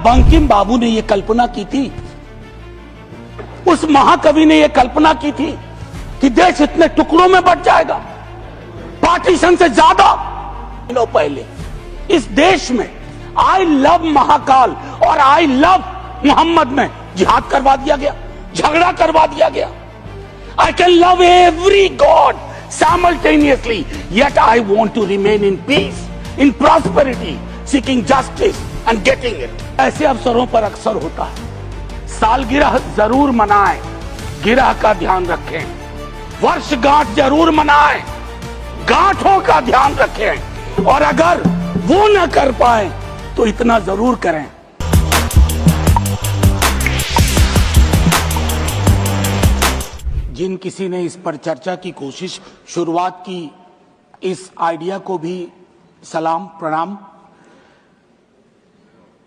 बंकिम बाबू ने यह कल्पना की थी, उस महाकवि ने यह कल्पना की थी कि देश इतने टुकड़ों में बंट जाएगा, पार्टीशन से ज्यादा? पहले इस देश में आई लव महाकाल और आई लव मोहम्मद में जिहाद करवा दिया गया, झगड़ा करवा दिया गया। I can love every God simultaneously, yet I want to remain in peace, in prosperity, seeking justice and getting it. ऐसे अवसरों पर अक्सर होता है, सालगिरह जरूर मनाएं, गिरह का ध्यान रखें, वर्षगांठ जरूर मनाएं, गांठों का ध्यान रखें, और अगर वो न कर पाए तो इतना जरूर करें। जिन किसी ने इस पर चर्चा की कोशिश, शुरुआत की, इस आइडिया को भी सलाम प्रणाम।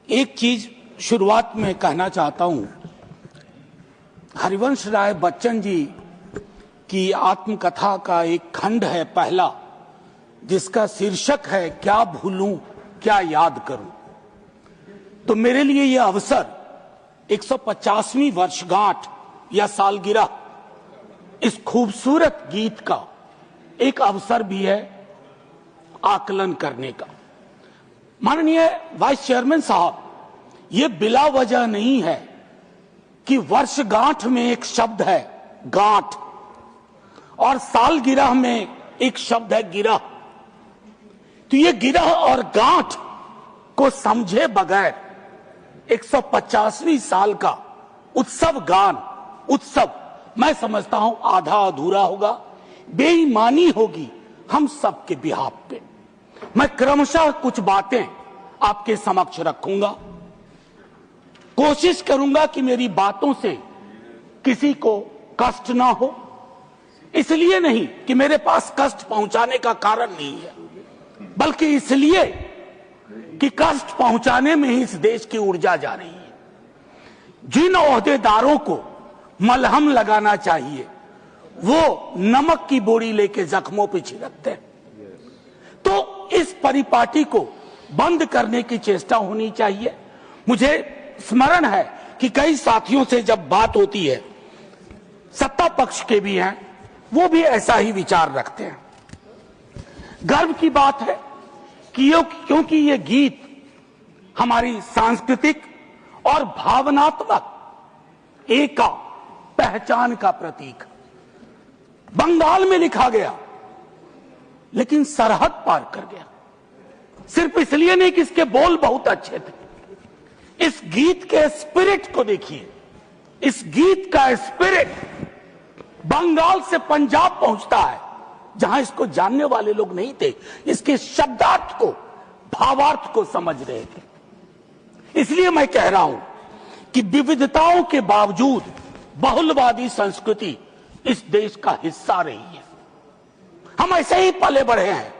एक चीज शुरुआत में कहना चाहता हूं, हरिवंश राय बच्चन जी की आत्मकथा का एक खंड है पहला, जिसका शीर्षक है क्या भूलूं क्या याद करूं। तो मेरे लिए यह अवसर 150वीं वर्षगांठ या सालगिरह इस खूबसूरत गीत का एक अवसर भी है आकलन करने का। माननीय वाइस चेयरमैन साहब, यह बिला वजह नहीं है कि वर्षगांठ में एक शब्द है गांठ और सालगिरह में एक शब्द है गिरह। तो ये गिरह और गांठ को समझे बगैर 150वीं साल का उत्सव गान, उत्सव मैं समझता हूं आधा अधूरा होगा, बेईमानी होगी हम सबके बिहाफ पे। मैं क्रमशः कुछ बातें आपके समक्ष रखूंगा, कोशिश करूंगा कि मेरी बातों से किसी को कष्ट ना हो, इसलिए नहीं कि मेरे पास कष्ट पहुंचाने का कारण नहीं है, बल्कि इसलिए कि कष्ट पहुंचाने में ही इस देश की ऊर्जा जा रही है। जिन ओहदेदारों को मलहम लगाना चाहिए वो नमक की बोरी लेके जख्मों पे छिड़कते हैं। तो इस परिपाटी को बंद करने की चेष्टा होनी चाहिए। मुझे स्मरण है कि कई साथियों से जब बात होती है, सत्ता पक्ष के भी हैं, वो भी ऐसा ही विचार रखते हैं। गर्व की बात है कि क्योंकि ये गीत हमारी सांस्कृतिक और भावनात्मक एका पहचान का प्रतीक, बंगाल में लिखा गया लेकिन सरहद पार कर गया। सिर्फ इसलिए नहीं कि इसके बोल बहुत अच्छे थे, इस गीत के स्पिरिट को देखिए। इस गीत का स्पिरिट बंगाल से पंजाब पहुंचता है, जहां इसको जानने वाले लोग नहीं थे, इसके शब्दार्थ को, भावार्थ को समझ रहे थे। इसलिए मैं कह रहा हूं कि विविधताओं के बावजूद बहुलवादी संस्कृति इस देश का हिस्सा रही है। हम ऐसे ही पले बढ़े हैं।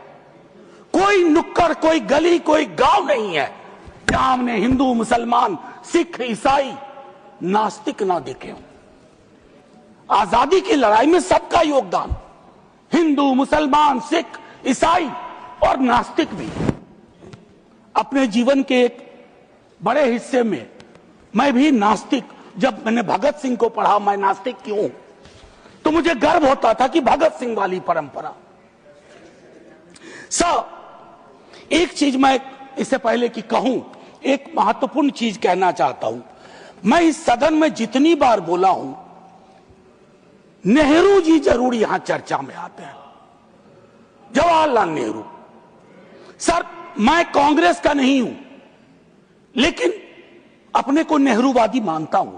कोई नुक्कड़, कोई गली, कोई गांव नहीं है जहां हमने हिंदू, मुसलमान, सिख, ईसाई, नास्तिक ना देखे हों। आजादी की लड़ाई में सबका योगदान, हिंदू, मुसलमान, सिख, ईसाई और नास्तिक भी। अपने जीवन के एक बड़े हिस्से में मैं भी नास्तिक, जब मैंने भगत सिंह को पढ़ा, मैं नास्तिक क्यों, तो मुझे गर्व होता था कि भगत सिंह वाली परंपरा। एक चीज मैं इससे पहले कि कहूं, एक महत्वपूर्ण चीज कहना चाहता हूं। मैं इस सदन में जितनी बार बोला हूं, नेहरू जी जरूर यहां चर्चा में आते हैं। जवाहरलाल नेहरू सर, मैं कांग्रेस का नहीं हूं, लेकिन अपने को नेहरूवादी मानता हूं,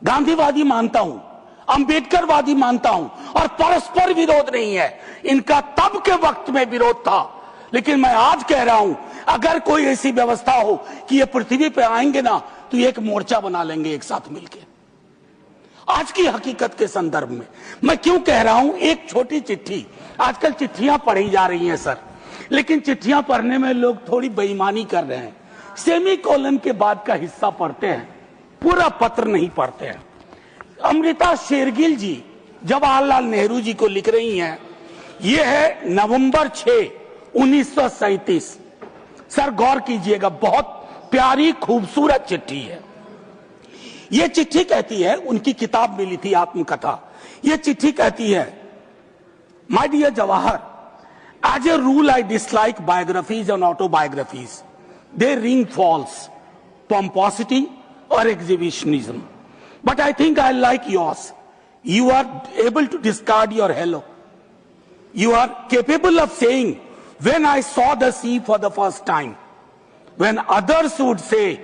गांधीवादी मानता हूं, अंबेडकरवादी मानता हूं, और परस्पर विरोध नहीं है। इनका तब के वक्त में विरोध था, लेकिन मैं आज कह रहा हूं, अगर कोई ऐसी व्यवस्था हो कि ये पृथ्वी पे आएंगे ना, तो एक मोर्चा बना लेंगे एक साथ मिलकर। आज की हकीकत के संदर्भ में मैं क्यों कह रहा हूं, एक छोटी चिट्ठी, आजकल चिट्ठियां पढ़ी जा रही हैं सर, लेकिन चिट्ठियां पढ़ने में लोग थोड़ी बेईमानी कर रहे हैं। सेमी कोलन के बाद का हिस्सा पढ़ते हैं, पूरा पत्र नहीं पढ़ते हैं। अमृता शेरगिल जी जवाहरलाल नेहरू जी को लिख रही हैं, यह है नवंबर 6, 1937। सर गौर कीजिएगा, बहुत प्यारी खूबसूरत चिट्ठी है। ये चिट्ठी कहती है, उनकी किताब मिली थी आत्मकथा, ये चिट्ठी कहती है, my dear Jawahar, as a rule I dislike biographies and autobiographies, they ring false, pomposity or exhibitionism, but I think I like yours. You are able to discard your hello. You are capable of saying, when I saw the sea for the first time, when others would say,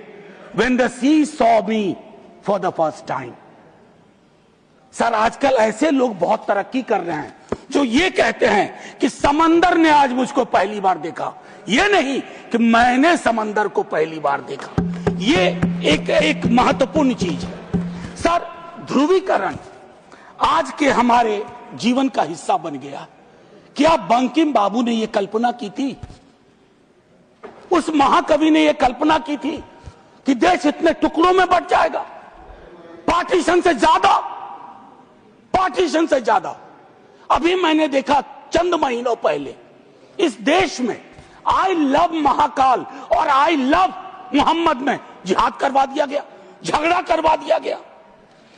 when the sea saw me for the first time. Sir, आजकल ऐसे लोग बहुत तरक्की कर रहे हैं जो ये कहते हैं कि समंदर ने आज मुझको पहली बार देखा, ये नहीं कि मैंने समंदर को पहली बार देखा। ये एक महत्वपूर्ण चीज है। सर, ध्रुवीकरण आज के हमारे जीवन का हिस्सा बन गया। क्या बंकिम बाबू ने यह कल्पना की थी, उस महाकवि ने यह कल्पना की थी कि देश इतने टुकड़ों में बंट जाएगा? पार्टीशन से ज्यादा। अभी मैंने देखा चंद महीनों पहले इस देश में आई लव महाकाल और आई लव मोहम्मद में जिहाद करवा दिया गया, झगड़ा करवा दिया गया।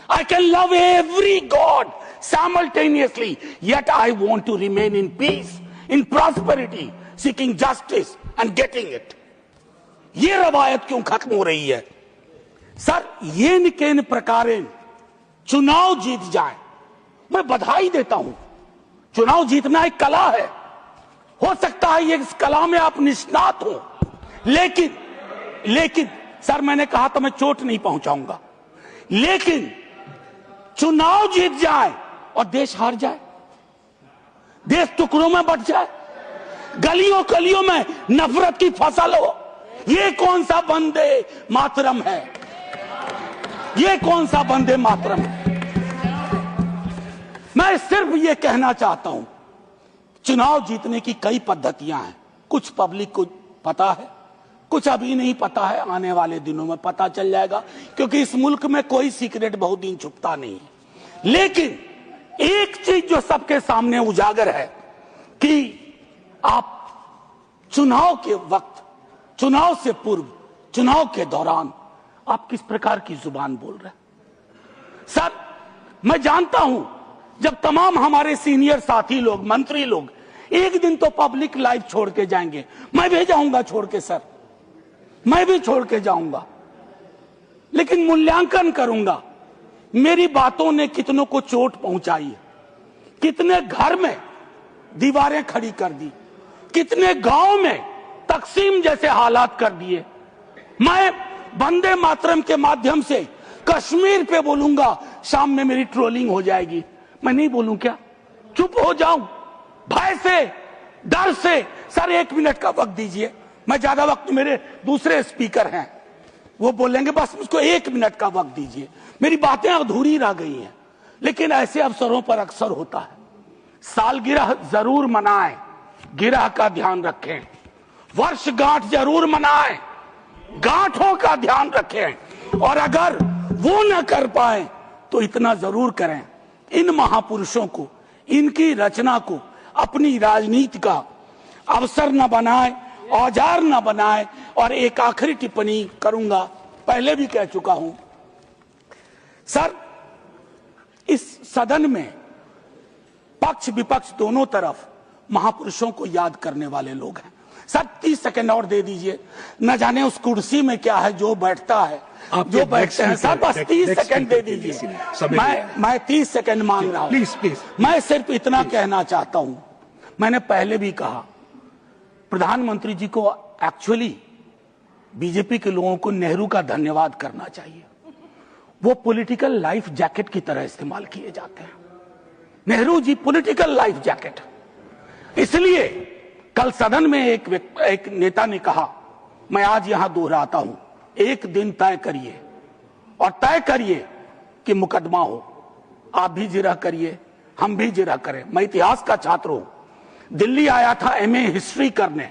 I can love every God simultaneously, yet I want to remain in peace, in prosperity, seeking justice and getting it. ये रवायत क्यों खत्म हो रही है? सर, ये निकेन प्रकारेण चुनाव जीत जाए, मैं बधाई देता हूं। चुनाव जीतना एक कला है, हो सकता है ये इस कला में आप निष्णात हो, लेकिन सर, मैंने कहा तो मैं चोट नहीं पहुंचाऊंगा, लेकिन चुनाव जीत जाए और देश हार जाए, देश टुकड़ों में बंट जाए, गलियों गलियों में नफरत की फसल हो, ये कौन सा वंदे मातरम है? ये कौन सा वंदे मातरम है? मैं सिर्फ ये कहना चाहता हूं, चुनाव जीतने की कई पद्धतियां हैं। कुछ पब्लिक को पता है, कुछ अभी नहीं पता है, आने वाले दिनों में पता चल जाएगा, क्योंकि इस मुल्क में कोई सीक्रेट बहुत दिन छुपता नहीं है। लेकिन एक चीज जो सबके सामने उजागर है कि आप चुनाव के वक्त, चुनाव से पूर्व, चुनाव के दौरान आप किस प्रकार की जुबान बोल रहे हैं। सर, मैं जानता हूं जब तमाम हमारे सीनियर साथी लोग, मंत्री लोग एक दिन तो पब्लिक लाइफ छोड़ के जाएंगे, मैं भी जाऊंगा छोड़ के, सर मैं भी छोड़ के जाऊंगा, लेकिन मूल्यांकन करूंगा मेरी बातों ने कितनों को चोट पहुंचाई है, कितने घर में दीवारें खड़ी कर दी, कितने गांव में तकसीम जैसे हालात कर दिए। मैं वंदे मातरम के माध्यम से कश्मीर पे बोलूंगा, शाम में मेरी ट्रोलिंग हो जाएगी। मैं नहीं बोलूं क्या? चुप हो जाऊं भय से, डर से? सर, 1 मिनट का वक्त दीजिए, मैं ज्यादा वक्त, मेरे दूसरे स्पीकर हैं वो बोलेंगे, बस मुझको 1 मिनट का वक्त दीजिए। मेरी बातें अधूरी रह गई हैं, लेकिन ऐसे अवसरों पर अक्सर होता है। सालगिरह जरूर मनाएं, गिरह का ध्यान रखें, वर्षगांठ जरूर मनाएं, गांठों का ध्यान रखें, और अगर वो न कर पाए तो इतना जरूर करें, इन महापुरुषों को, इनकी रचना को अपनी राजनीति का अवसर न बनाए, औजार न बनाए। और एक आखिरी टिप्पणी करूंगा, पहले भी कह चुका हूं, सर, इस सदन में पक्ष विपक्ष दोनों तरफ महापुरुषों को याद करने वाले लोग हैं। सर, 30 सेकंड और दे दीजिए, न जाने उस कुर्सी में क्या है जो बैठता है, जो बैठते हैं। सर, बस 30 सेकंड दे दीजिए, मैं 30 सेकंड मांग रहा हूं। प्लीज, मैं सिर्फ इतना कहना चाहता हूं, मैंने पहले भी कहा, प्रधानमंत्री जी को एक्चुअली बीजेपी के लोगों को नेहरू का धन्यवाद करना चाहिए। वो पॉलिटिकल लाइफ जैकेट की तरह इस्तेमाल किए जाते हैं। Nehru ji political life jacket. इसलिए कल सदन में एक नेता ने कहा, मैं आज यहां दोहराता हूं, एक दिन तय करिए और तय करिए कि मुकदमा हो। आप भी जिरह करिए, हम भी जिरह करें। मैं इतिहास का छात्र हूं, दिल्ली आया था एमए हिस्ट्री करने,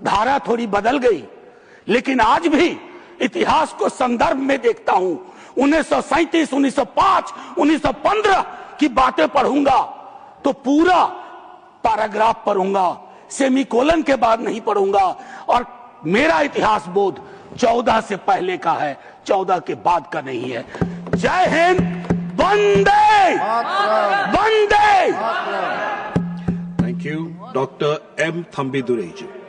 धारा थोड़ी बदल गई, लेकिन आज भी इतिहास को संदर्भ में देखता हूं। 1937, 1905, 1915 की बातें पढ़ूंगा तो पूरा पैराग्राफ पढ़ूंगा, सेमीकोलन के बाद नहीं पढ़ूंगा। और मेरा इतिहास बोध 14 से पहले का है, 14 के बाद का नहीं है। जय हिंद, वंदे वंदे। Thank you, Dr. M. Thambidurai ji.